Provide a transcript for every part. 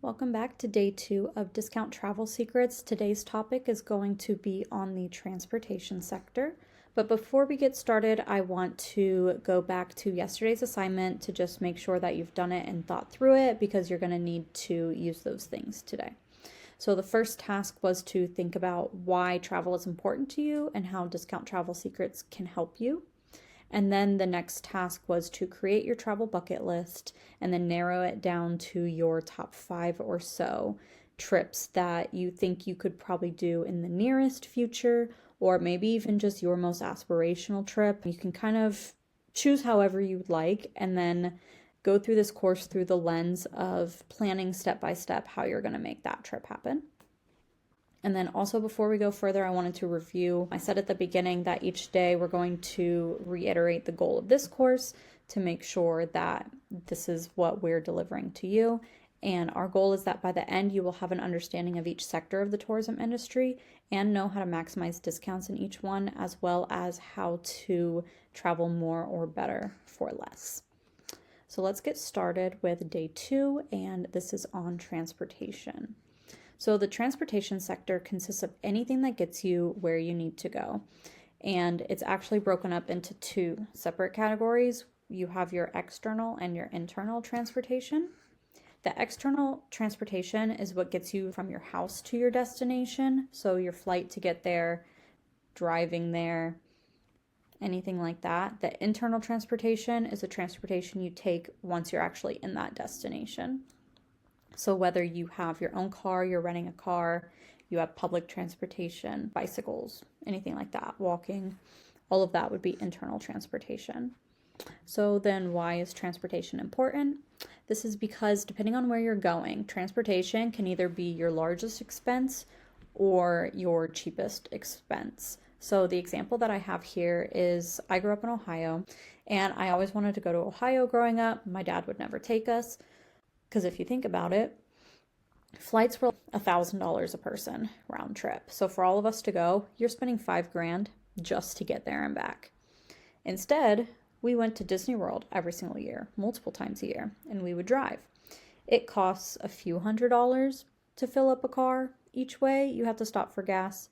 Welcome back to day 2 of Discount Travel Secrets. Today's topic is going to be on the transportation sector. But before we get started, I want to go back to yesterday's assignment to just make sure that you've done it and thought through it, because you're going to need to use those things today. So the first task was to think about why travel is important to you and how Discount Travel Secrets can help you. And then the next task was to create your travel bucket list and then narrow it down to your top 5 or so trips that you think you could probably do in the nearest future, or maybe even just your most aspirational trip. You can kind of choose however you would like and then go through this course through the lens of planning step by step how you're going to make that trip happen. And then also, before we go further, I wanted to review, I said at the beginning that each day we're going to reiterate the goal of this course to make sure that this is what we're delivering to you. And our goal is that by the end, you will have an understanding of each sector of the tourism industry and know how to maximize discounts in each one, as well as how to travel more or better for less. So let's get started with day 2, and this is on transportation. So the transportation sector consists of anything that gets you where you need to go. And it's actually broken up into 2 separate categories. You have your external and your internal transportation. The external transportation is what gets you from your house to your destination. So your flight to get there, driving there, anything like that. The internal transportation is the transportation you take once you're actually in that destination. So whether you have your own car, you're renting a car, you have public transportation, bicycles, anything like that, walking, all of that would be internal transportation. So then why is transportation important? This is because depending on where you're going, transportation can either be your largest expense or your cheapest expense. So the example that I have here is I grew up in Ohio, and I always wanted to go to Ohio growing up. My dad would never take us. Because if you think about it, flights were $1,000 a person round trip. So for all of us to go, you're spending $5,000 just to get there and back. Instead, we went to Disney World every single year, multiple times a year, and we would drive. It costs a few $100s to fill up a car each way. You have to stop for gas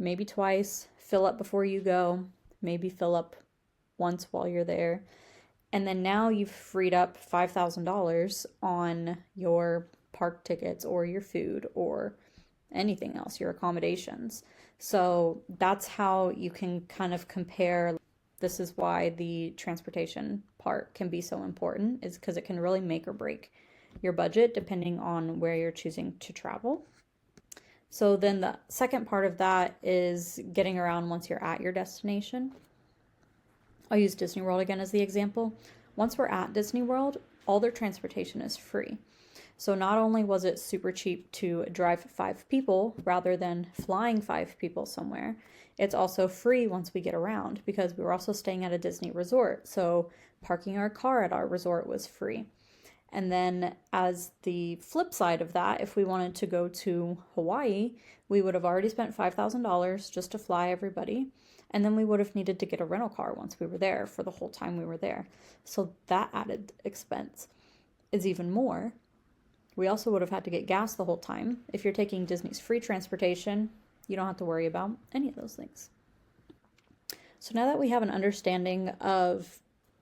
maybe twice, fill up before you go, maybe fill up once while you're there. And then now you've freed up $5,000 on your park tickets or your food or anything else, your accommodations. So that's how you can kind of compare. This is why the transportation part can be so important, is because it can really make or break your budget depending on where you're choosing to travel. So then the second part of that is getting around once you're at your destination. I'll use Disney World again as the example. Once we're at Disney World, all their transportation is free. So not only was it super cheap to drive 5 people rather than flying 5 people somewhere, it's also free once we get around because we were also staying at a Disney resort. So parking our car at our resort was free. And then as the flip side of that, if we wanted to go to Hawaii, we would have already spent $5,000 just to fly everybody. And then we would have needed to get a rental car once we were there for the whole time we were there. So that added expense is even more. We also would have had to get gas the whole time. If you're taking Disney's free transportation, you don't have to worry about any of those things. So now that we have an understanding of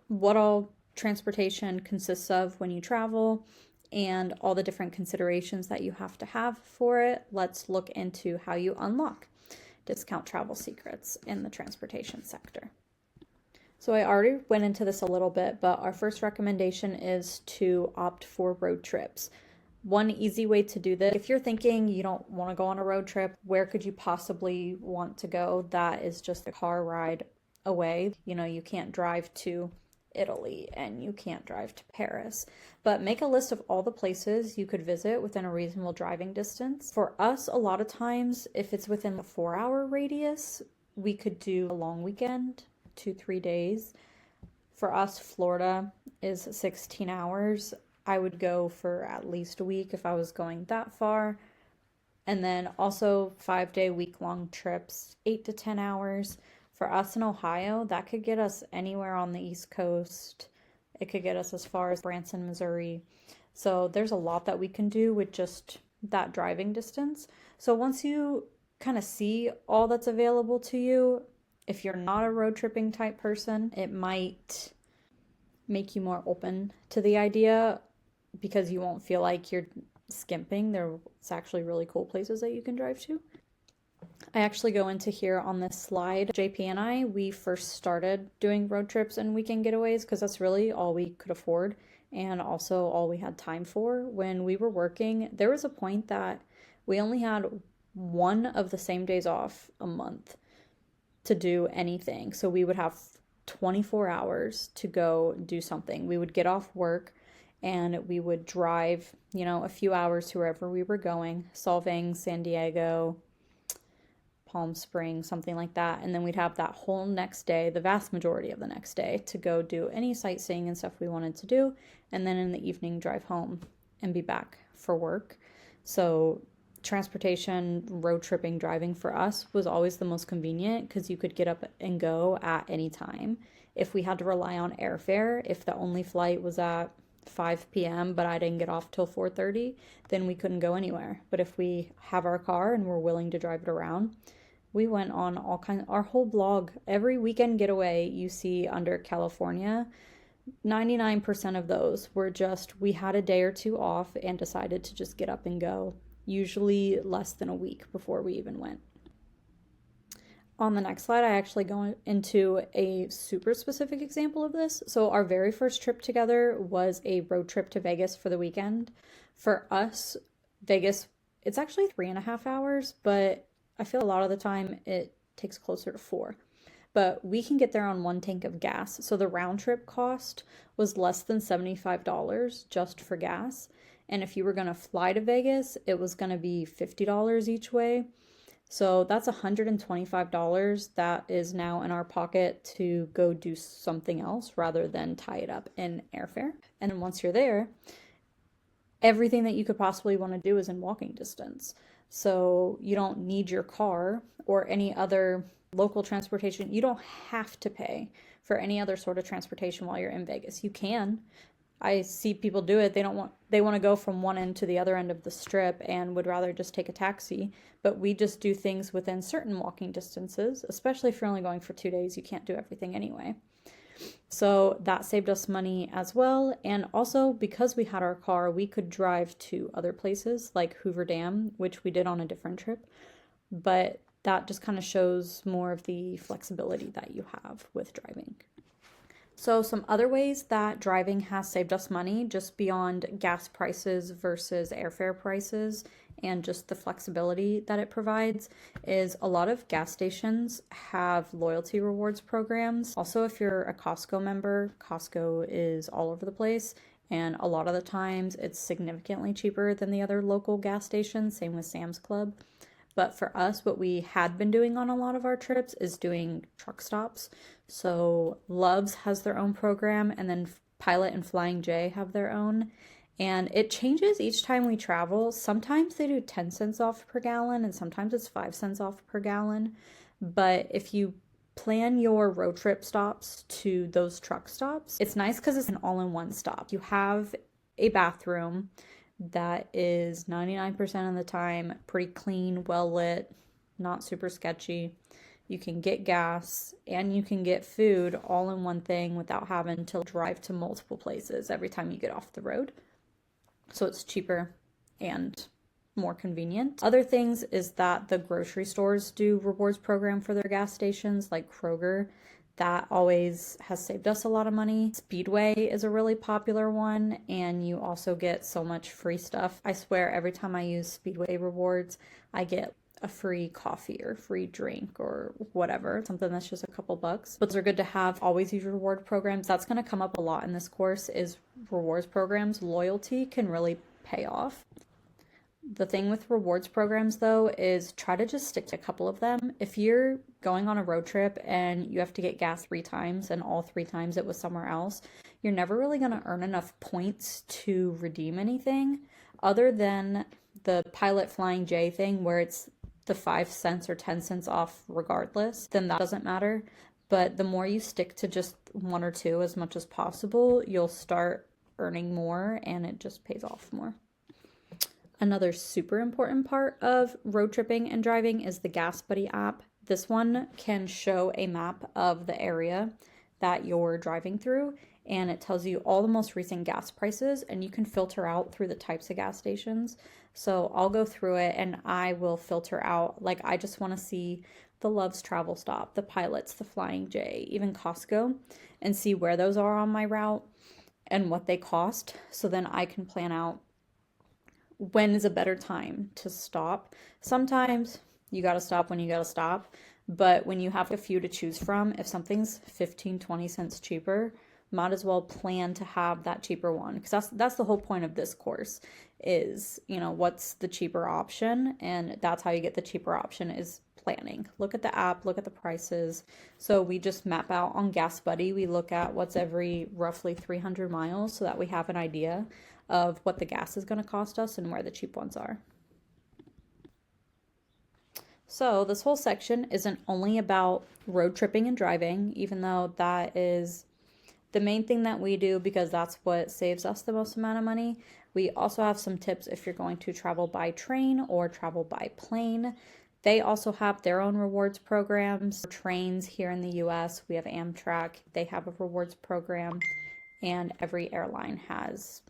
what all transportation consists of when you travel and all the different considerations that you have to have for it, let's look into how you unlock Discount Travel Secrets in the transportation sector. So I already went into this a little bit, but our first recommendation is to opt for road trips. One easy way to do this, if you're thinking you don't want to go on a road trip, where could you possibly want to go that is just a car ride away? You know, you can't drive to Italy and you can't drive to Paris, but make a list of all the places you could visit within a reasonable driving distance. For us, a lot of times, if it's within a 4-hour radius, we could do a long weekend, 2-3 days. For us, Florida is 16 hours. I would go for at least a week if I was going that far. And then also 5-day week-long trips, 8 to 10 hours. For us in Ohio, that could get us anywhere on the East Coast. It could get us as far as Branson, Missouri. So there's a lot that we can do with just that driving distance. So once you kind of see all that's available to you, if you're not a road tripping type person, it might make you more open to the idea because you won't feel like you're skimping. There's actually really cool places that you can drive to. I actually go into here on this slide. JP and I, we first started doing road trips and weekend getaways because that's really all we could afford and also all we had time for. When we were working, there was a point that we only had one of the same days off a month to do anything. So we would have 24 hours to go do something. We would get off work and we would drive, a few hours to wherever we were going, Solvang, San Diego, Palm Springs, something like that. And then we'd have that whole next day, the vast majority of the next day, to go do any sightseeing and stuff we wanted to do. And then in the evening, drive home and be back for work. So transportation, road tripping, driving for us was always the most convenient because you could get up and go at any time. If we had to rely on airfare, if the only flight was at 5 p.m. but I didn't get off till 4:30, then we couldn't go anywhere. But if we have our car and we're willing to drive it around, we went on all kinds. Our whole blog, every weekend getaway you see under California, 99% of those were just we had a day or two off and decided to just get up and go, usually less than a week before we even went. On the next slide, I actually go into a super specific example of this. So our very first trip together was a road trip to Vegas for the weekend. For us, Vegas, it's actually 3.5 hours, but I feel a lot of the time it takes closer to 4. But we can get there on one tank of gas. So the round trip cost was less than $75 just for gas. And if you were going to fly to Vegas, it was going to be $50 each way. So that's $125 that is now in our pocket to go do something else rather than tie it up in airfare. And then once you're there, everything that you could possibly want to do is in walking distance. So you don't need your car or any other local transportation. You don't have to pay for any other sort of transportation while you're in Vegas. You can. I see people do it. They want to go from one end to the other end of the strip and would rather just take a taxi. But we just do things within certain walking distances, especially if you're only going for 2 days. You can't do everything anyway. So that saved us money as well. And also because we had our car, we could drive to other places like Hoover Dam, which we did on a different trip. But that just kind of shows more of the flexibility that you have with driving. So some other ways that driving has saved us money, just beyond gas prices versus airfare prices and just the flexibility that it provides, is a lot of gas stations have loyalty rewards programs. Also, if you're a Costco member, Costco is all over the place, and a lot of the times it's significantly cheaper than the other local gas stations, same with Sam's Club. But for us, what we had been doing on a lot of our trips is doing truck stops. So Love's has their own program, and then Pilot and Flying J have their own. And it changes each time we travel. Sometimes they do 10 cents off per gallon, and sometimes it's 5 cents off per gallon. But if you plan your road trip stops to those truck stops, it's nice because it's an all-in-one stop. You have a bathroom that is 99% of the time pretty clean, well lit, not super sketchy. You can get gas and you can get food all in one thing without having to drive to multiple places every time you get off the road. So it's cheaper and more convenient. Other things is that the grocery stores do rewards program for their gas stations, like Kroger. That always has saved us a lot of money. Speedway is a really popular one, and you also get so much free stuff. I swear every time I use Speedway rewards, I get a free coffee or free drink or whatever, something that's just a couple bucks. But they're good to have. Always use reward programs. That's going to come up a lot in this course, is rewards programs. Loyalty can really pay off. The thing with rewards programs, though, is try to just stick to a couple of them. If you're going on a road trip and you have to get gas 3 times and all 3 times it was somewhere else, you're never really going to earn enough points to redeem anything other than the Pilot Flying J thing where it's the 5 cents or 10 cents off regardless. Then that doesn't matter. But the more you stick to just 1 or 2 as much as possible, you'll start earning more, and it just pays off more. Another super important part of road tripping and driving is the Gas Buddy app. This one can show a map of the area that you're driving through, and it tells you all the most recent gas prices, and you can filter out through the types of gas stations. So I'll go through it and I will filter out, like, I just want to see the Love's Travel Stop, the Pilots, the Flying J, even Costco, and see where those are on my route and what they cost. So then I can plan out when is a better time to stop. Sometimes you got to stop when you got to stop, but when you have a few to choose from, if something's 15-20 cents cheaper, might as well plan to have that cheaper one, because that's the whole point of this course is, you know, what's the cheaper option, and that's how you get the cheaper option is planning. Look at the app, look at the prices. So we just map out on Gas Buddy. We look at what's every roughly 300 miles so that we have an idea of what the gas is going to cost us and where the cheap ones are. So this whole section isn't only about road tripping and driving, even though that is the main thing that we do because that's what saves us the most amount of money. We also have some tips if you're going to travel by train or travel by plane. They also have their own rewards programs. Trains here in the US, we have Amtrak. They have a rewards program, and every airline has,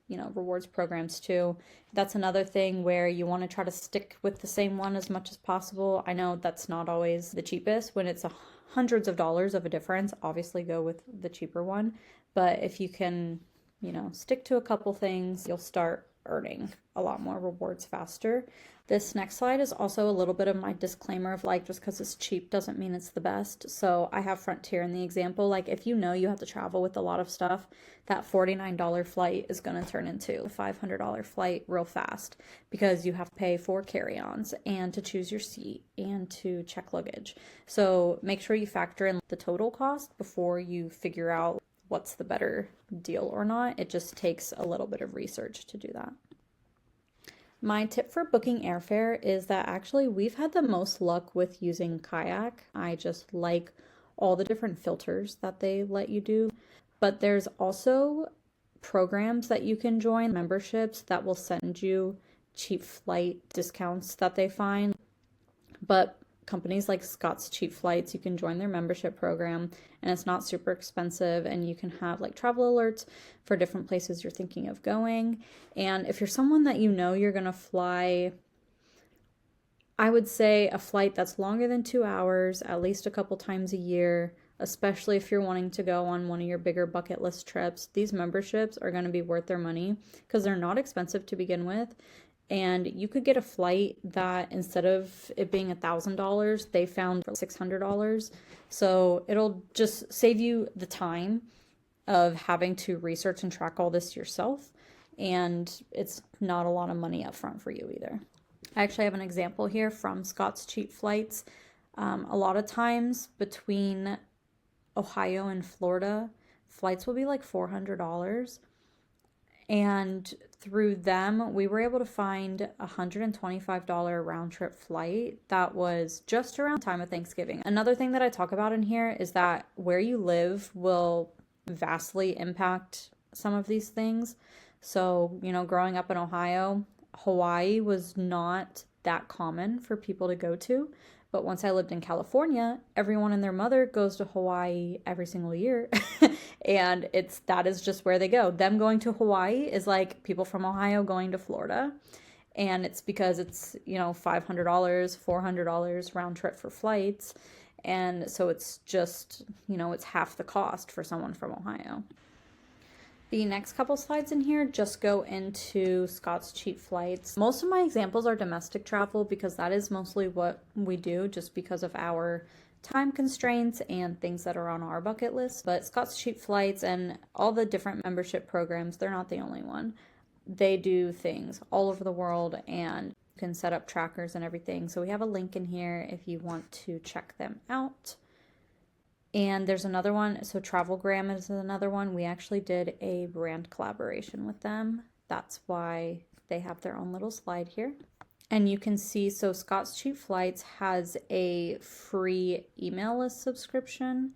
you know, rewards programs too. That's another thing where you want to try to stick with the same one as much as possible. I know that's not always the cheapest. When it's hundreds of dollars of a difference, obviously go with the cheaper one. But if you can, you know, stick to a couple things, you'll start earning a lot more rewards faster. This next slide is also a little bit of my disclaimer of, like, just because it's cheap doesn't mean it's the best. So I have Frontier in the example. Like, if you know you have to travel with a lot of stuff, that $49 flight is going to turn into a $500 flight real fast, because you have to pay for carry-ons and to choose your seat and to check luggage. So make sure you factor in the total cost before you figure out what's the better deal or not. It just takes a little bit of research to do that. My tip for booking airfare is that actually we've had the most luck with using Kayak. I just like all the different filters that they let you do. But there's also programs that you can join, memberships that will send you cheap flight discounts that they find. But companies like Scott's Cheap Flights, you can join their membership program, and it's not super expensive, and you can have like travel alerts for different places you're thinking of going. And if you're someone that you know you're going to fly, I would say a flight that's longer than 2 hours at least a couple times a year, especially if you're wanting to go on one of your bigger bucket list trips. These memberships are going to be worth their money because they're not expensive to begin with. And you could get a flight that instead of it being $1,000, they found for $600. So it'll just save you the time of having to research and track all this yourself. And it's not a lot of money up front for you either. I actually have an example here from Scott's Cheap Flights. A lot of times between Ohio and Florida, flights will be like $400. And through them, we were able to find a $125 round trip flight that was just around time of Thanksgiving. Another thing that I talk about in here is that where you live will vastly impact some of these things. So, you know, growing up in Ohio, Hawaii was not that common for people to go to. But once I lived in California, everyone and their mother goes to Hawaii every single year. And that is just where they go. Them going to Hawaii is like people from Ohio going to Florida. And it's because it's, you know, $500, $400 round trip for flights. And so it's just, you know, it's half the cost for someone from Ohio. The next couple slides in here just go into Scott's Cheap Flights. Most of my examples are domestic travel because that is mostly what we do just because of our time constraints and things that are on our bucket list. But Scott's Cheap Flights and all the different membership programs, they're not the only one. They do things all over the world and you can set up trackers and everything. So we have a link in here if you want to check them out. And there's another one, so Travelgram is another one. We actually did a brand collaboration with them. That's why they have their own little slide here. And you can see, so Scott's Cheap Flights has a free email list subscription,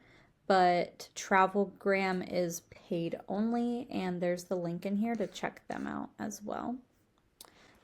but Travelgram is paid only, and there's the link in here to check them out as well.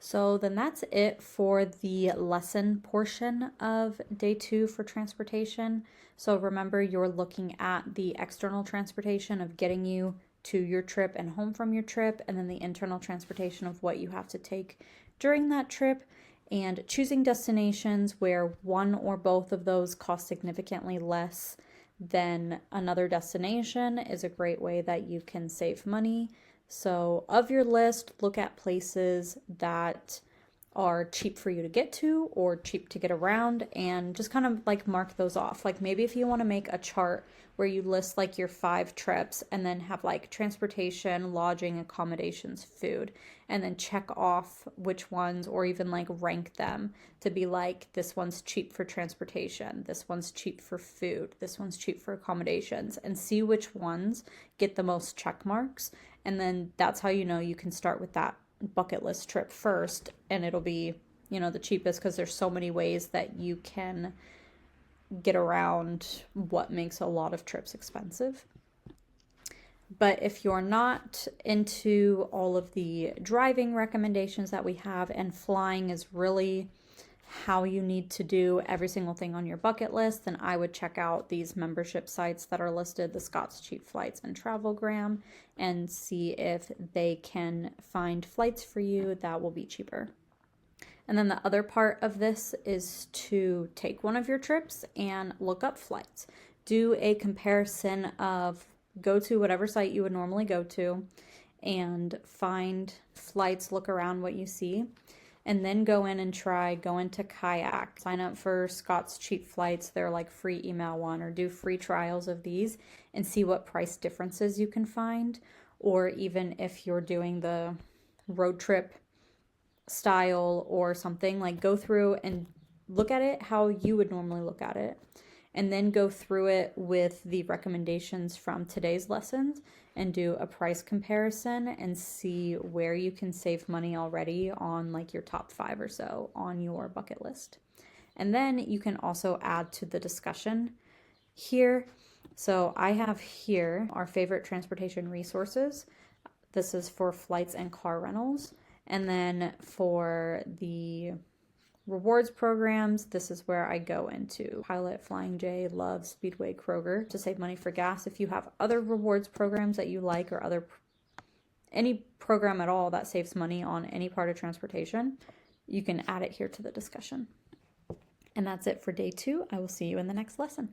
So then that's it for the lesson portion of day 2 for transportation. So remember, you're looking at the external transportation of getting you to your trip and home from your trip, and then the internal transportation of what you have to take during that trip, and choosing destinations where one or both of those cost significantly less than another destination is a great way that you can save money. So of your list, look at places that are cheap for you to get to or cheap to get around, and just kind of like mark those off. Like maybe if you want to make a chart where you list like your 5 trips and then have like transportation, lodging, accommodations, food, and then check off which ones, or even like rank them to be like, this one's cheap for transportation, this one's cheap for food, this one's cheap for accommodations, and see which ones get the most check marks. And then that's how you know you can start with that bucket list trip first, and it'll be, the cheapest, because there's so many ways that you can get around what makes a lot of trips expensive. But if you're not into all of the driving recommendations that we have, and flying is really how you need to do every single thing on your bucket list, then I would check out these membership sites that are listed, the Scott's Cheap Flights and Travelgram, and see if they can find flights for you that will be cheaper. And then the other part of this is to take one of your trips and look up flights. Do a comparison of, go to whatever site you would normally go to and find flights, look around what you see, and then go in and go into Kayak. Sign up for Scott's Cheap Flights. They're like free email one, or do free trials of these and see what price differences you can find. Or even if you're doing the road trip style or something, like go through and look at it how you would normally look at it, and then go through it with the recommendations from today's lessons and do a price comparison and see where you can save money already on like your top 5 or so on your bucket list. And then you can also add to the discussion here. So I have here our favorite transportation resources. This is for flights and car rentals. And then for the rewards programs, this is where I go into Pilot, Flying J, Love, Speedway, Kroger to save money for gas. If you have other rewards programs that you like, or any program at all that saves money on any part of transportation, you can add it here to the discussion. And that's it for day 2. I will see you in the next lesson.